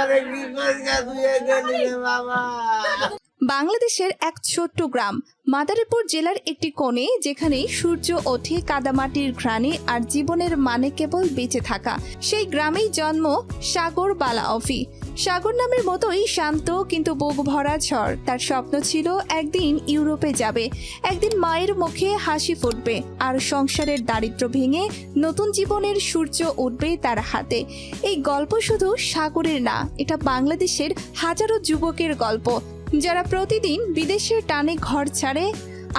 আমারে কি করে তুই গেলি রে বাবা। বাংলাদেশের এক ছোট্ট গ্রাম মাদারীপুর জেলার একটি কোণে, যেখানে সূর্য ওঠে কাদামাটির ঘ্রাণে আর জীবনের মানে কেবল বেঁচে থাকা। সেই গ্রামেই জন্ম সাগর বালাওফি। সাগর নামের মতোই শান্ত কিন্তু বুক ভরা ঝড়। তার স্বপ্ন ছিল একদিন ইউরোপে যাবে, একদিন মায়ের মুখে হাসি ফুটবে আর সংসারের দারিদ্র্য ভেঙে নতুন জীবনের সূর্য উঠবে তার হাতে। এই গল্প শুধু সাগরের না, এটা বাংলাদেশের হাজারো যুবকের গল্প, যারা প্রতিদিন বিদেশের টানে ঘর ছাড়ে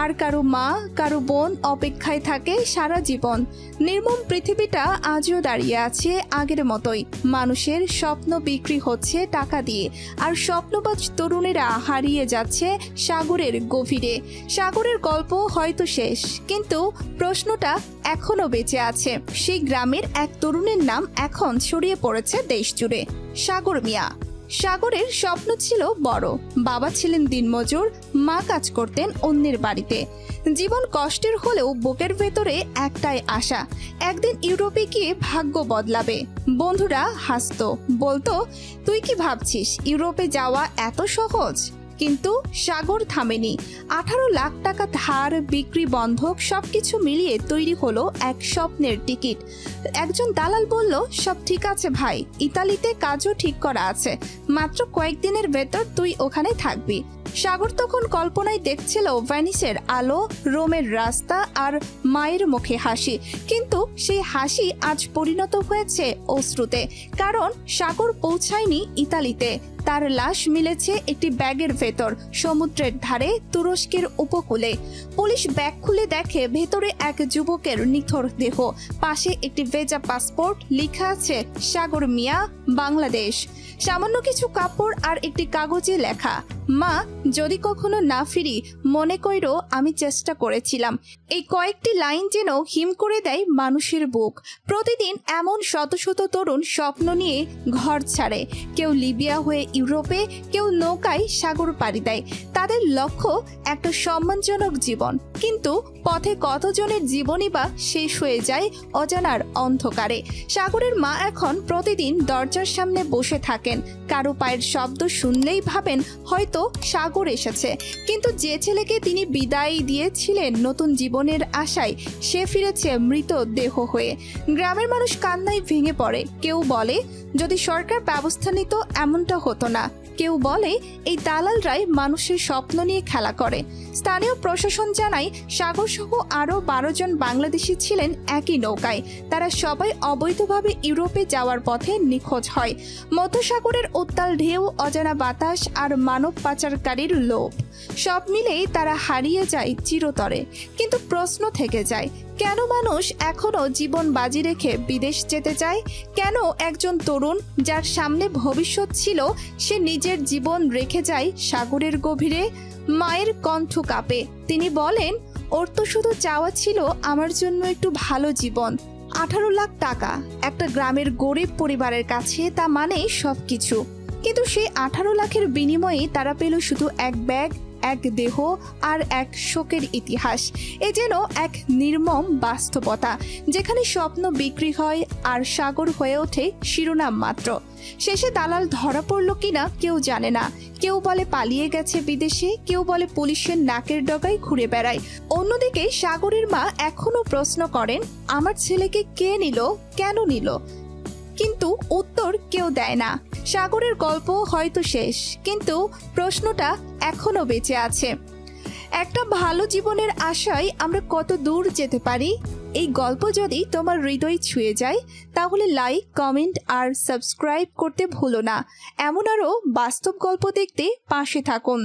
আর কারো মা কারো বোন অপেক্ষায় থাকে সারা জীবন। নির্মম পৃথিবীটা আজও দাঁড়িয়ে আছে আগের মতোই। মানুষের স্বপ্ন বিক্রি হচ্ছে টাকা দিয়ে, আর স্বপ্নবাজ তরুণেরা হারিয়ে যাচ্ছে সাগরের গভীরে। সাগরের গল্প হয়তো শেষ, কিন্তু প্রশ্নটা এখনো বেঁচে আছে। সেই গ্রামের এক তরুণের নাম এখন ছড়িয়ে পড়েছে দেশ জুড়ে, সাগর মিয়া। সাগরের স্বপ্ন ছিল বড়। বাবা ছিলেন দিনমজুর, মা কাজ করতেন অন্যের বাড়িতে। জীবন কষ্টের হলেও বুকের ভেতরে একটাই আশা, একদিন ইউরোপে গিয়ে ভাগ্য বদলাবে। বন্ধুরা হাসতো, বলতো তুই কি ভাবছিস ইউরোপে যাওয়া এত সহজ? কিন্তু সাগর থামেনি। 18 লাখ টাকা ধার, বিক্রি বন্ধক, সবকিছু মিলিয়ে তৈরি হলো এক স্বপ্নের টিকিট। একজন দালাল বলল, সব ঠিক আছে ভাই, ইতালিতে কাজও ঠিক করা আছে, মাত্র কয়েকদিনের ভেতর তুই ওখানে থাকবি। সাগর তখন কল্পনায় দেখছিল ভেনিসের আলো, রোমের রাস্তা আর মায়ের মুখে হাসি। কিন্তু সেই হাসি আজ পরিণত হয়েছে অশ্রুতে, কারণ সাগর পৌঁছায়নি ইতালিতে। তার লাশ মিলেছে একটি ব্যাগের ভেতর, সমুদ্রের ধারে তুরস্কের উপকূলে। পুলিশ ব্যাগ খুলে দেখে ভেতরে এক যুবকের নিথর দেহ, পাশে একটি ভেজা পাসপোর্ট, লেখা আছে সাগর মিয়া, বাংলাদেশ। সামান্য কিছু কাপড় আর একটি কাগজে লেখা, মা যদি কখনো না ফিরি মনে কইরো আমি চেষ্টা করেছিলাম। এই কয়েকটি লাইন যেন হিম করে দেয় মানুষের বুক। প্রতিদিন এমন শত শত তরুণ স্বপ্ন নিয়ে ঘর ছাড়ে, কেউ লিবিয়া হয়ে ইউরোপে, কেউ নৌকায় সাগর পাড়ি দেয়। তাদের লক্ষ্য একটা সম্মানজনক জীবন, কিন্তু পথে কতজনের জীবনই বা শেষ হয়ে যায় অজানার অন্ধকারে। সাগরের মা এখন প্রতিদিন দরজার সামনে বসে থাকেন, কারো পায়ের শব্দ শুনলেই ভাবেন হয়তো সাগর এসেছে। কিন্তু যে ছেলেকে তিনি বিদায় দিয়েছিলেন নতুন জীবনের আশায়, সে ফিরেছে মৃত দেহ হয়ে। গ্রামের মানুষ কান্নায় ভেঙে পড়ে। কেউ বলে যদি সরকার ব্যবস্থা নিত এমনটা হতো না, কেউ বলে এই দালালরাই মানুষের স্বপ্ন নিয়ে খেলা করে। স্থানীয় প্রশাসন জানায় সাগর সহ আরও 12 জন বাংলাদেশি ছিলেন একই নৌকায়। তারা সবাই অবৈধভাবে ইউরোপে যাওয়ার পথে নিখোঁজ হয়। মধ্যসাগরের উত্তাল ঢেউ, অজানা বাতাস আর মানব পাচারকারীর লোভ, সব মিলেই তারা হারিয়ে যায় চিরতরে। কিন্তু প্রশ্ন থেকে যায়, কেন মানুষ এখনো জীবন বাজি রেখে বিদেশ যেতে চায়? কেন একজন তরুণ যার সামনে ভবিষ্যৎ ছিল, সে নিজের জীবন রেখে যায় সাগরের গভীরে? মায়ের কণ্ঠ কাঁপে। তিনি বলেন, ওর তো শুধু চাওয়া ছিল আমার জন্য একটু ভালো জীবন। 18 লাখ টাকা একটা গ্রামের গরিব পরিবারের কাছে তা মানে সবকিছু। কিন্তু সেই 18 লাখের বিনিময়ে তারা পেল শুধু এক ব্যাগ, এক দেহ আর এক শোকের ইতিহাস। এ যেন এক নির্মম বাস্তবতা, যেখানে স্বপ্ন বিক্রি হয় আর সাগর হয়ে ওঠে শিরোনাম মাত্র। শেষে দালাল ধরা পড়ল কিনা কেউ জানে না। কেউ বলে পালিয়ে গেছে বিদেশে, কেউ বলে পুলিশের নাকের ডগায় ঘুরে বেড়ায়। অন্যদিকে সাগরের মা এখনো প্রশ্ন করেন, আমার ছেলেকে কে নিল, কেন নিল? কিন্তু উত্তর কেউ দেয় না। সাগরের গল্প হয়তো শেষ, কিন্তু প্রশ্নটা এখনো বেঁচে আছে। একটা ভালো জীবনের আশায় আমরা কত দূর যেতে পারি? এই গল্প যদি তোমার হৃদয় ছুঁয়ে যায়, তাহলে লাইক, কমেন্ট আর সাবস্ক্রাইব করতে ভুলো না। এমন আরও বাস্তব গল্প দেখতে পাশে থাকুন।